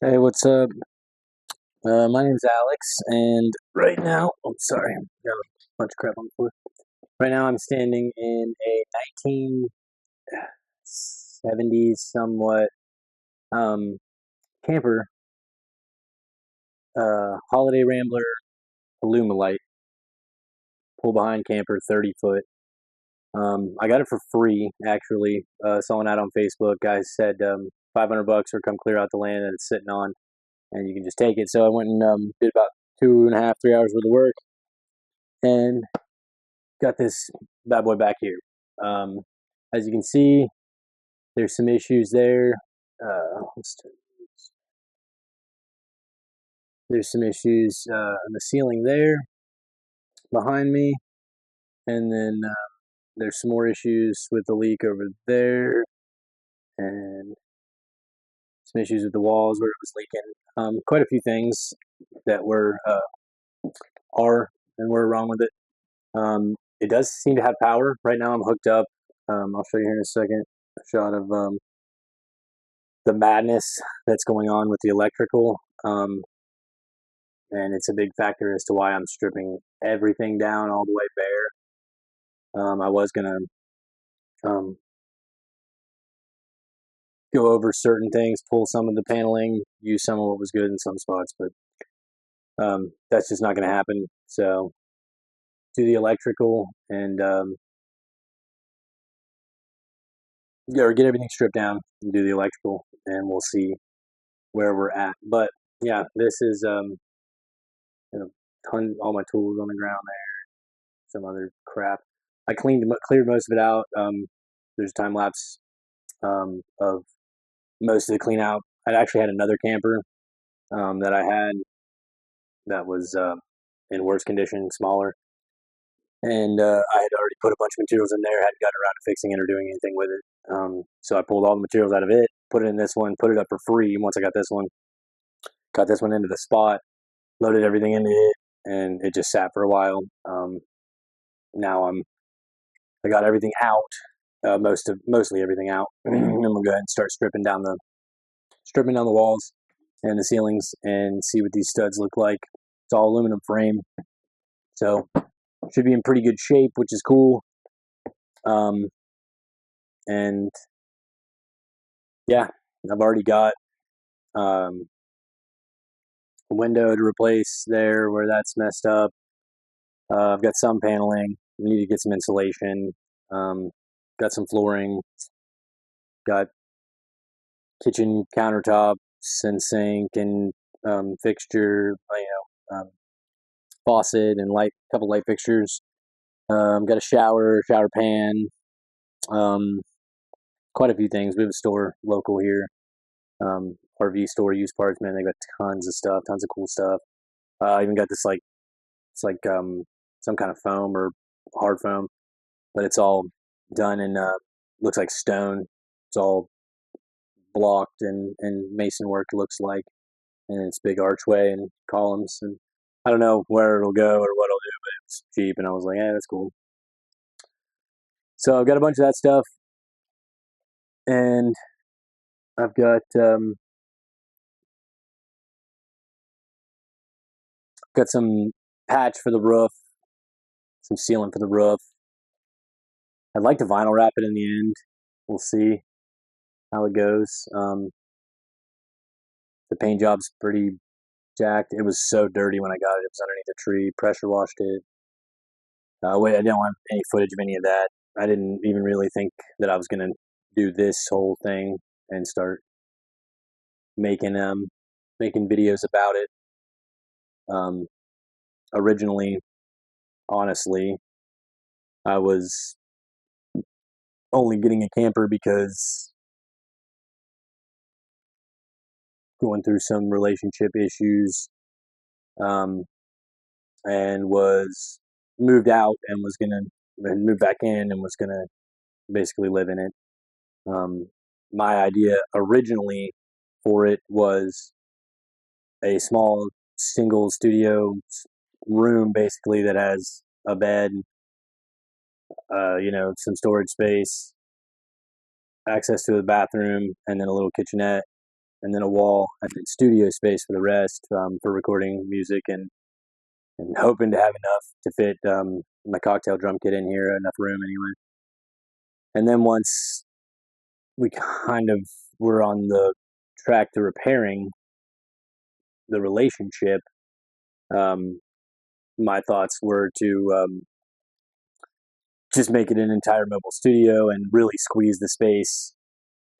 Hey, what's up? My name's Alex, and right now, oh, sorry, got a bunch of crap on the floor. Right now, I'm standing in a 1970s somewhat um, camper, Holiday Rambler Alumilite, pull behind camper, 30 foot. I got it for free, actually. Saw an ad on Facebook. Guy said 500 bucks or come clear out the land that it's sitting on, and you can just take it. So I went and did about 2.5, 3 hours worth of work, and got this bad boy back here. Um, as you can see, there's some issues there. There's some issues on the ceiling there behind me, and then there's some more issues with the leak over there, and some issues with the walls where it was leaking. Quite a few things that are and were wrong with it. It does seem to have power right now. I'm hooked up. I'll show you here in a second a shot of the madness that's going on with the electrical. And it's a big factor as to why I'm stripping everything down all the way bare. I was gonna um, go over certain things, pull some of the paneling, use some of what was good in some spots, but that's just not gonna happen. So do the electrical and or get everything stripped down and do the electrical, and we'll see where we're at. But yeah, this is you know, all my tools on the ground there, some other crap. I cleared most of it out. There's a time lapse of most of the clean out. I actually had another camper that I had that was in worse condition, smaller, and I had already put a bunch of materials in there. Hadn't gotten around to fixing it or doing anything with it. So I pulled all the materials out of it, put it in this one, put it up for free. Once I got this one into the spot, loaded everything into it, and it just sat for a while. Now I got everything out, mostly everything out. And we'll go ahead and start stripping down the walls and the ceilings and see what these studs look like. It's all aluminum frame, so should be in pretty good shape, which is cool. Um, and yeah, I've already got um, a window to replace there where that's messed up. I've got some paneling. We need to get some insulation. Um, got some flooring. Got kitchen countertops and sink and fixture, faucet and couple light fixtures. Got a shower pan, um, quite a few things. We have a store local here, RV store, used parts. Man, they got tons of stuff, tons of cool stuff. I even got this it's like some kind of foam or hard foam, but it's all done in looks like stone. It's all blocked and mason work looks like, and it's big archway and columns. And I don't know where it'll go or what it'll do, but it's cheap, and I was like, yeah, that's cool. So I've got a bunch of that stuff, and I've got some patch for the roof, some sealant for the roof. I'd like to vinyl wrap it in the end. We'll see how it goes. The paint job's pretty jacked. It was so dirty when I got it. It was underneath a tree. Pressure washed it. Wait, I didn't want any footage of any of that. I didn't even really think that I was gonna do this whole thing and start making making videos about it. Um, Originally, honestly, I was only getting a camper because going through some relationship issues, um, and was moved out and was gonna and moved back in and was gonna basically live in it. My idea originally for it was a small single studio room, basically, that has a bed, some storage space, access to a bathroom, and then a little kitchenette. and then a wall, and then studio space for the rest, for recording music, and hoping to have enough to fit my cocktail drum kit in here, enough room anyway. And then once we kind of were on the track to repairing the relationship, um, my thoughts were to just make it an entire mobile studio and really squeeze the space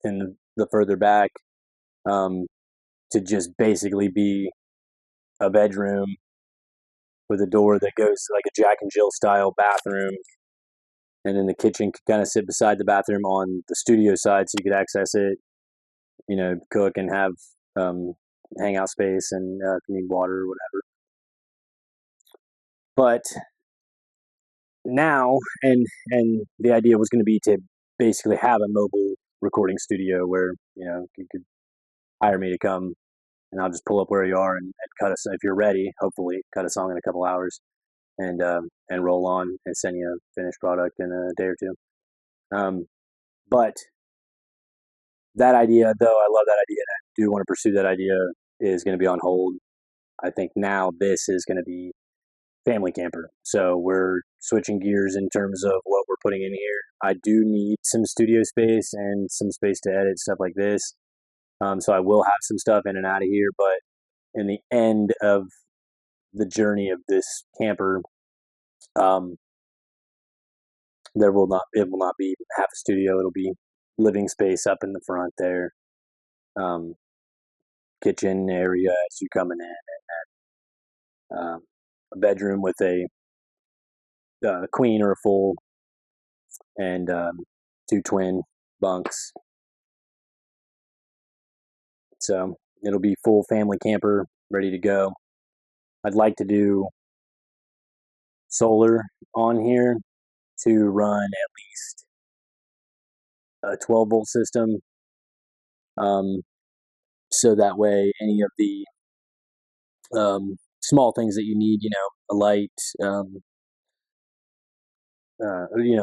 in the further back, um, to just basically be a bedroom with a door that goes like a Jack and Jill style bathroom, and then the kitchen could kind of sit beside the bathroom on the studio side, so you could access it, cook and have um, hangout space, and if you need water or whatever. But now, and the idea was going to be to basically have a mobile recording studio where you could hire me to come, and I'll just pull up where you are, and cut us if you're ready. Hopefully, cut a song in a couple hours, and roll on and send you a finished product in a day or two. But that idea, though I love that idea, and I do want to pursue that idea, is going to be on hold. I think now this is going to be family camper. So we're switching gears in terms of what we're putting in here. I do need some studio space and some space to edit stuff like this. So I will have some stuff in and out of here, but in the end of the journey of this camper, um, it will not be half a studio. It'll be living space up in the front there, um, kitchen area as you coming in, and a bedroom with a queen or a full, and two twin bunks. So it'll be full family camper, ready to go. I'd like to do solar on here to run at least a 12-volt system, um, so that way any of the small things that you need, a light,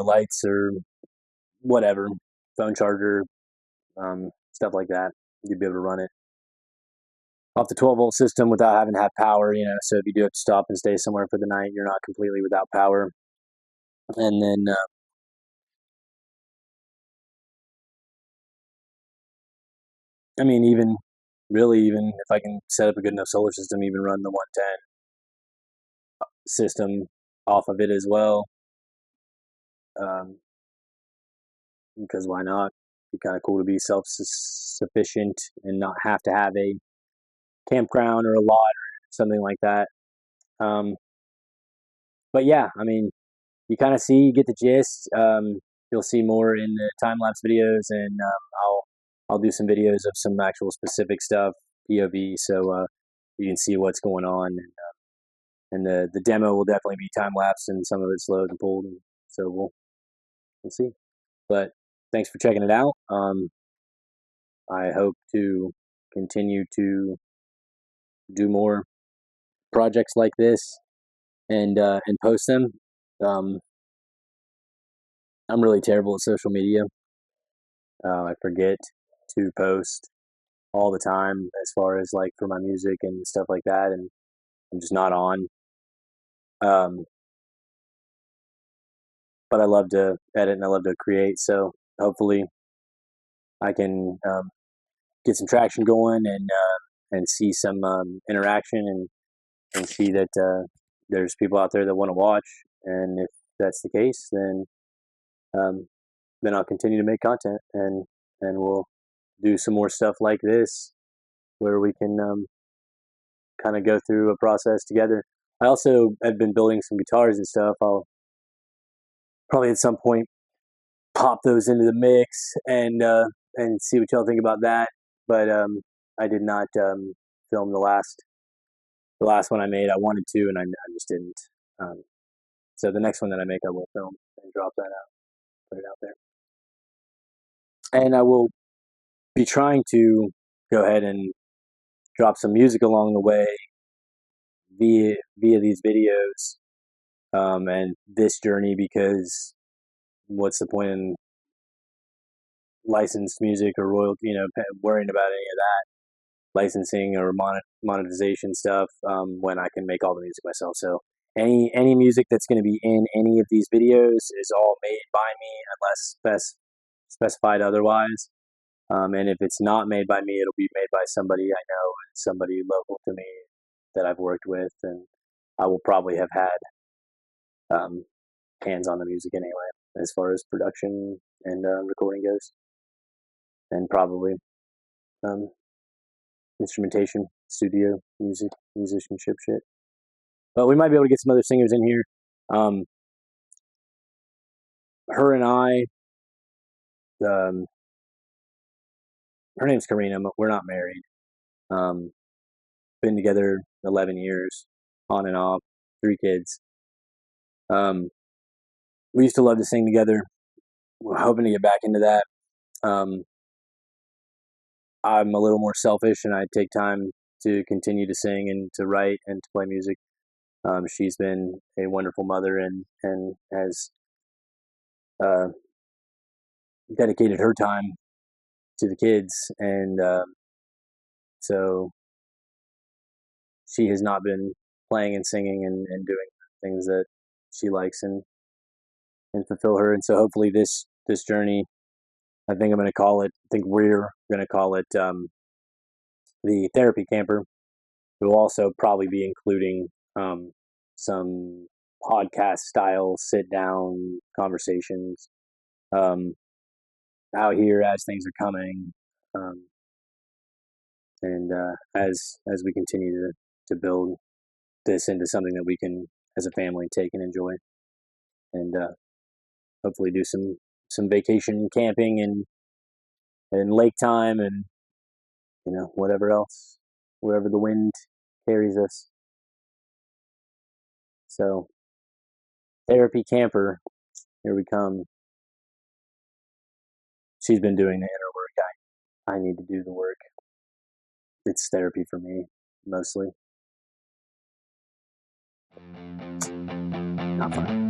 lights or whatever, phone charger, stuff like that, you'd be able to run it off the 12-volt system without having to have power. So if you do have to stop and stay somewhere for the night, you're not completely without power. And then I mean, even if I can set up a good enough solar system, even run the 110 system off of it as well, um, because why not? It'd be kind of cool to be self-sufficient and not have to have a campground or a lot or something like that. Um, but yeah, I mean, you kind of you get the gist. You'll see more in the time lapse videos, and I'll do some videos of some actual specific stuff, POV, so you can see what's going on. And the demo will definitely be time lapse, and some of it's slowed and pulled, and so we'll see. But thanks for checking it out. I hope to continue to do more projects like this, and post them. Um, I'm really terrible at social media. I forget to post all the time as far as like for my music and stuff like that, and I'm just not on. Um, but I love to edit and I love to create, so hopefully I can get some traction going, and see some interaction, and see that there's people out there that want to watch. And if that's the case, um, then I'll continue to make content, and we'll do some more stuff like this where we can kind of go through a process together. I also have been building some guitars and stuff. I'll probably at some point pop those into the mix, and see what y'all think about that. But I did not film the last one I made. I wanted to, and I just didn't. Um, so the next one that I make, I will film and drop that out, put it out there, and I will be trying to go ahead and drop some music along the way via these videos, and this journey, because what's the point in licensed music or royalty, worrying about any of that? licensing or monetization stuff when I can make all the music myself. So any music that's going to be in any of these videos is all made by me unless specified otherwise. And if it's not made by me, it'll be made by somebody I know, somebody local to me that I've worked with, and I will probably have had hands on the music anyway, as far as production and recording goes, and probably instrumentation, studio, musicianship shit. But we might be able to get some other singers in here. Her and I, her name's Karina. We're not married. Been together 11 years, on and off, 3 kids. We used to love to sing together. We're hoping to get back into that. I'm a little more selfish, and I take time to continue to sing and to write and to play music. She's been a wonderful mother and has dedicated her time to the kids, and so she has not been playing and singing and doing things that she likes and fulfill her. And so hopefully this journey, I think we're going to call it the Therapy Camper. We'll also probably be including some podcast style sit down conversations out here as things are coming, and as we continue to build this into something that we can as a family take and enjoy, and hopefully do some vacation camping and lake time, and whatever else, wherever the wind carries us. So, Therapy Camper, here we come. She's been doing the inner work. I need to do the work. It's therapy for me, mostly. Not fun.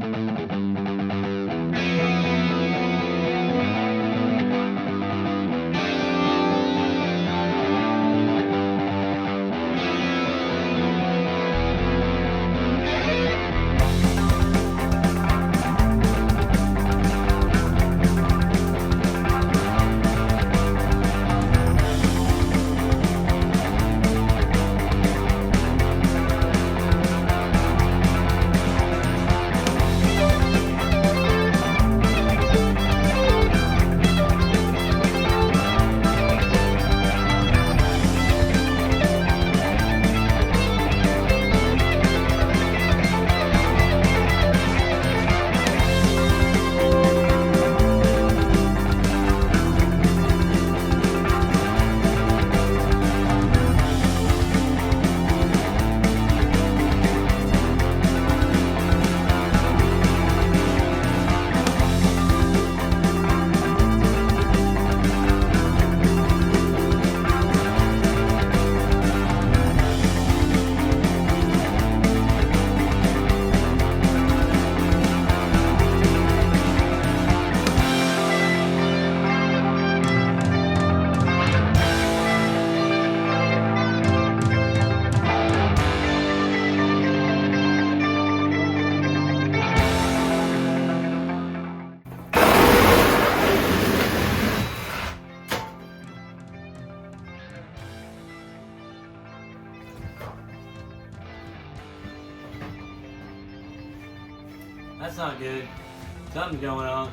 That's not good. Something's going on.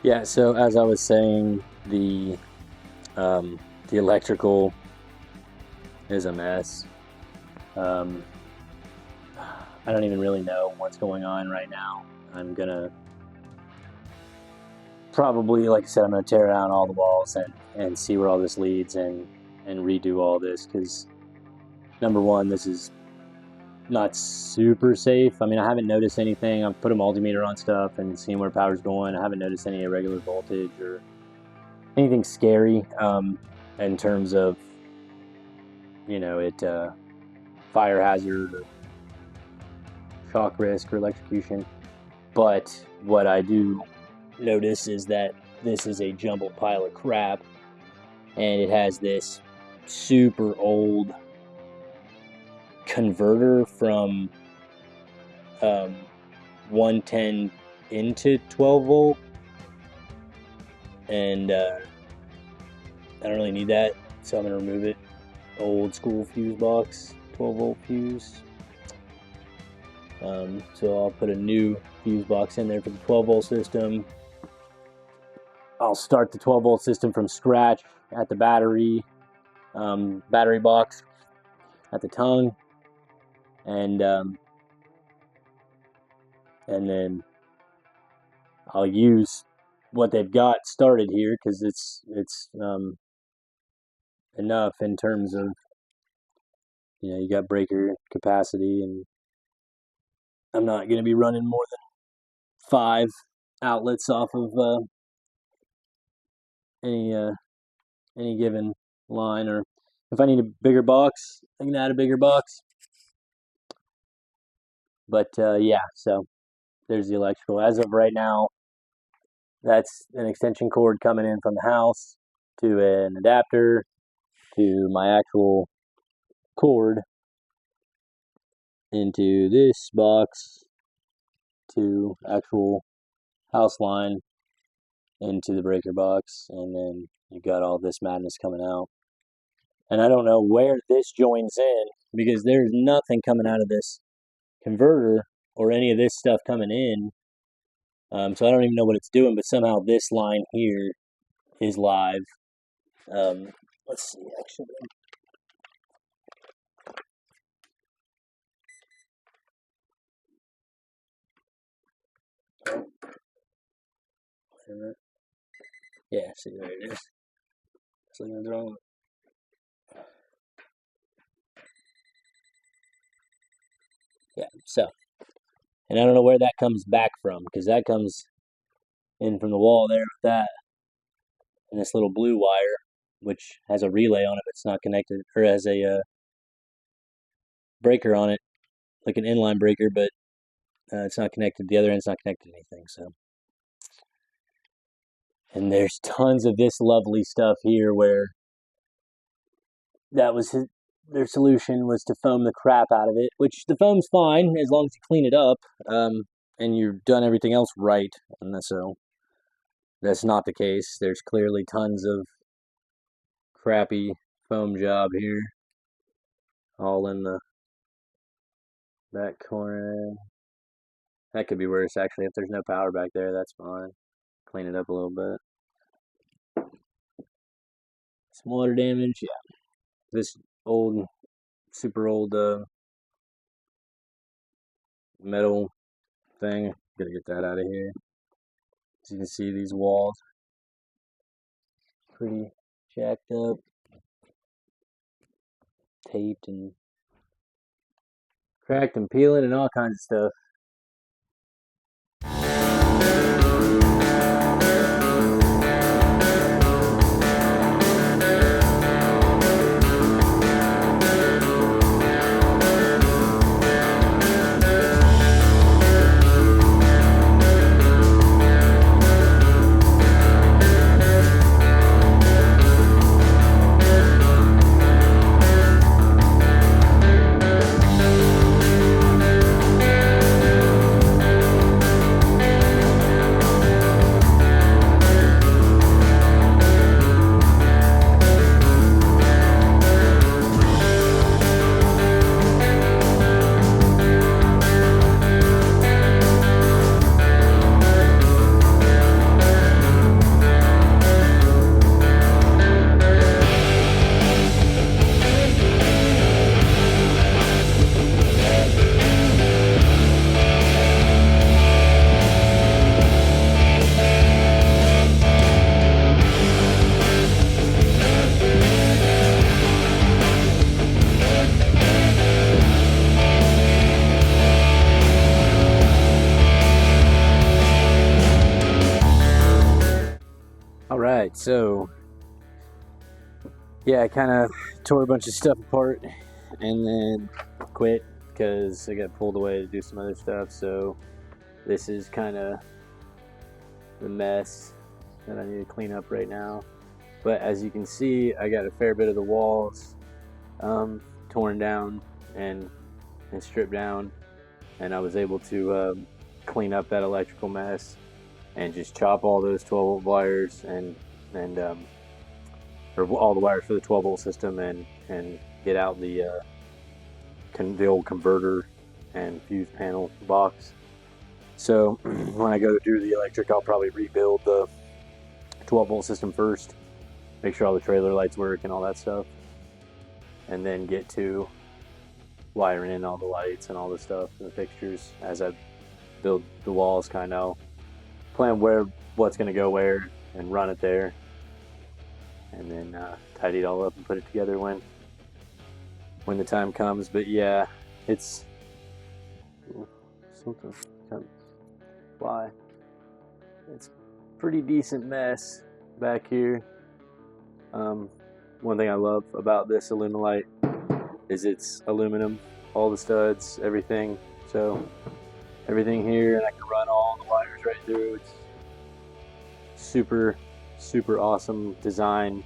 Yeah, so as I was saying, the electrical is a mess. I don't even really know what's going on right now. I'm gonna probably, like I said, I'm gonna tear down all the walls and see where all this leads and redo all this, because number one, this is not super safe. I mean, I haven't noticed anything. I've put a multimeter on stuff and seen where power's going. I haven't noticed any irregular voltage or anything scary. in terms of, it fire hazard or shock risk or electrocution. But what I do notice is that this is a jumbled pile of crap, and it has this super old converter from 110 into 12 volt, and I don't really need that, so I'm going to remove it. Old school fuse box, 12 volt fuse. So I'll put a new fuse box in there for the 12 volt system. I'll start the 12 volt system from scratch at the battery box at the tongue, and then I'll use what they've got started here, because it's enough in terms of, you got breaker capacity, and I'm not going to be running more than 5 outlets off of any given line, or if I need a bigger box, I can add a bigger box. But yeah, so there's the electrical. As of right now, that's an extension cord coming in from the house to an adapter to my actual cord into this box to actual house line into the breaker box, and then you got all this madness coming out. And I don't know where this joins in, because there's nothing coming out of this converter or any of this stuff coming in. So I don't even know what it's doing, but somehow this line here is live. Let's see, actually. Yeah, see, there it is. Something's wrong. Yeah, so, and I don't know where that comes back from, because that comes in from the wall there with that, and this little blue wire, which has a relay on it, but it's not connected, or has a breaker on it, like an inline breaker, but it's not connected. The other end's not connected to anything. So, and there's tons of this lovely stuff here where that was their solution was to foam the crap out of it, which the foam's fine as long as you clean it up, and you've done everything else right. And so that's not the case. There's clearly tons of crappy foam job here, all in the back corner. That could be worse, actually. If there's no power back there, that's fine. Clean it up a little bit. Some water damage, yeah. This old, super old metal thing. Gotta get that out of here. As you can see, these walls pretty jacked up, taped and cracked and peeling and all kinds of stuff. Alright, so yeah, I kind of tore a bunch of stuff apart and then quit because I got pulled away to do some other stuff. So this is kind of the mess that I need to clean up right now. But as you can see, I got a fair bit of the walls torn down and stripped down, and I was able to clean up that electrical mess and just chop all those 12-volt wires and or all the wires for the 12-volt system and get out the old converter and fuse panel box. So when I go to do the electric, I'll probably rebuild the 12-volt system first, make sure all the trailer lights work and all that stuff, and then get to wiring in all the lights and all the stuff and the fixtures. As I build the walls, kind of plan what's going to go where and run it there, and then tidy it all up and put it together when the time comes. But yeah, it's something comes fly. It's a pretty decent mess back here. One thing I love about this Alumilite is it's aluminum, all the studs, everything. So everything here, and I can run all the wires right through. It's super awesome design,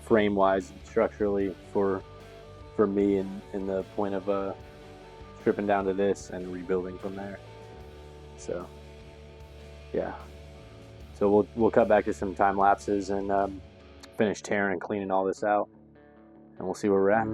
frame wise and structurally for me in the point of stripping down to this and rebuilding from there. So yeah, so we'll cut back to some time lapses and finish tearing and cleaning all this out, and we'll see where we're at.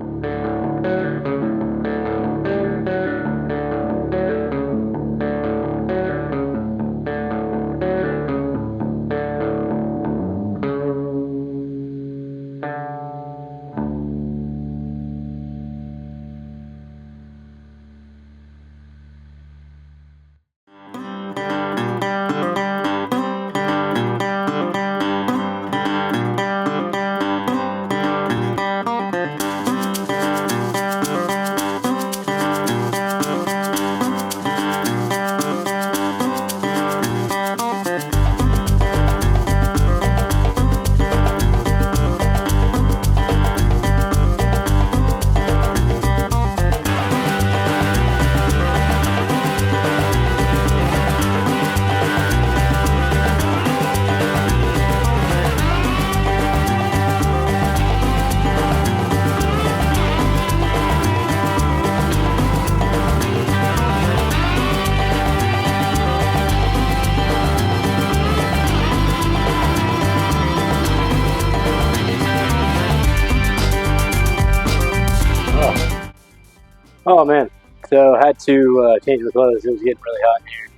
Oh man, so I had to change my clothes. It was getting really hot in here.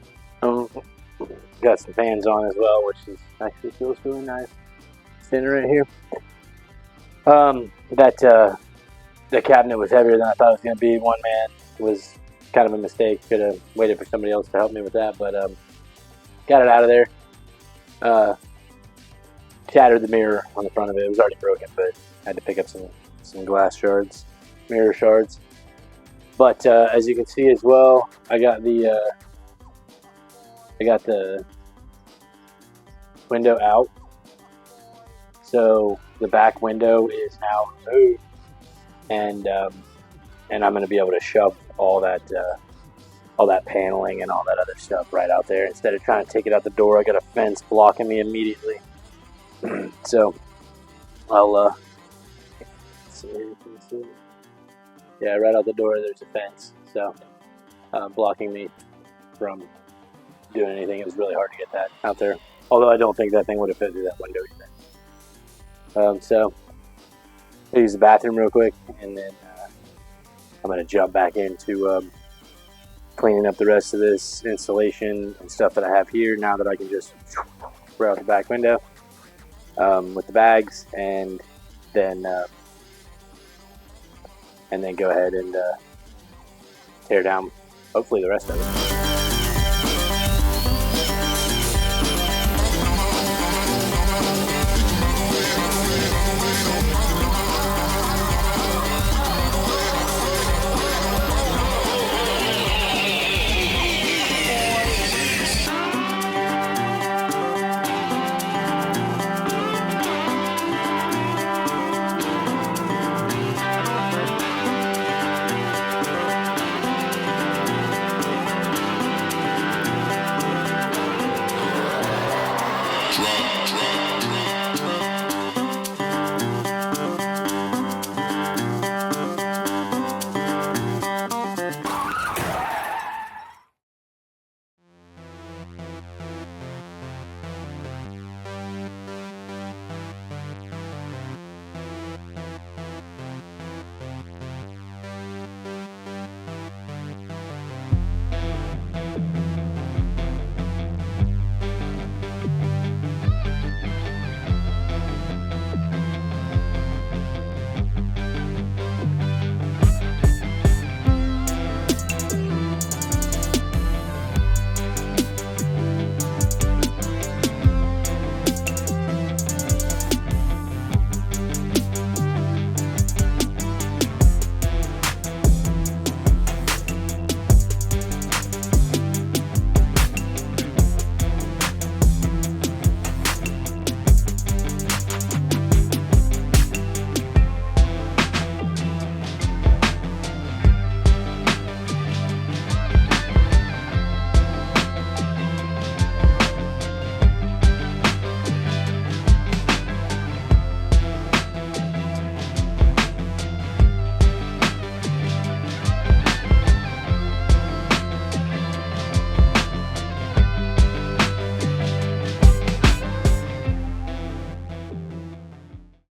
Got some fans on as well, which is actually feels really nice. Sitting right here. The cabinet was heavier than I thought it was going to be. One man was kind of a mistake. Could have waited for somebody else to help me with that, but got it out of there. Shattered the mirror on the front of it. It was already broken, but I had to pick up some glass shards, mirror shards. But as you can see as well, I got the window out. So the back window is now removed, and I'm going to be able to shove all that paneling and all that other stuff right out there instead of trying to take it out the door. I got a fence blocking me immediately. So I'll see if you can see. Yeah, right out the door there's a fence, so blocking me from doing anything. It was really hard to get that out there, although I don't think that thing would have fit through that window either. So I'll use the bathroom real quick, and then I'm going to jump back into cleaning up the rest of this installation and stuff that I have here now that I can just throw out the back window with the bags, and then go ahead and tear down hopefully the rest of it. drop.